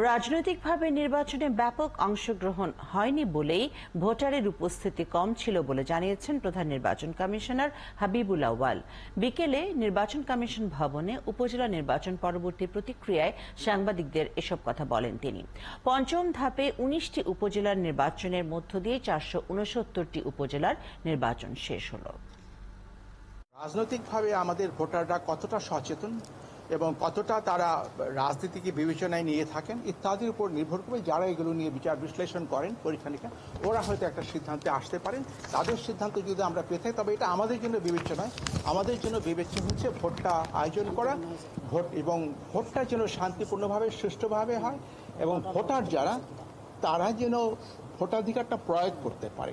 রাজনৈতিকভাবে নির্বাচনে ব্যাপক অংশগ্রহণ হয়নি বলেই ভোটারের উপস্থিতি কম ছিল বলে জানিয়েছেন প্রধান নির্বাচন কমিশনার হাবিবুল আউয়াল। বিকেলে নির্বাচন কমিশন ভবনে উপজেলা নির্বাচন পরবর্তী প্রতিক্রিয়ায় সাংবাদিকদের এসব কথা বলেন তিনি। পঞ্চম ধাপে ১৯টি উপজেলার নির্বাচনের মধ্য দিয়ে ৪৬৯টি উপজেলার নির্বাচন শেষ হল। রাজনৈতিকভাবে আমাদের ভোটাররা কতটা সচেতন এবং কতটা তারা রাজনীতিকে বিবেচনায় নিয়ে থাকেন ইত্যাদির উপর নির্ভর করে যারা এগুলো নিয়ে বিচার বিশ্লেষণ করেন পরীক্ষা নিরীক্ষা ওরা হয়তো একটা সিদ্ধান্তে আসতে পারেন। তাদের সিদ্ধান্ত যদি আমরা পেয়ে থাকি তবে এটা আমাদের জন্য বিবেচ্য নয়। আমাদের জন্য বিবেচ্য হচ্ছে ভোটটা আয়োজন করা, ভোট এবং ভোটটা যেন শান্তিপূর্ণভাবে সুষ্ঠুভাবে হয় এবং ভোটার যারা তারা যেন ভোটাধিকারটা প্রয়োগ করতে পারে।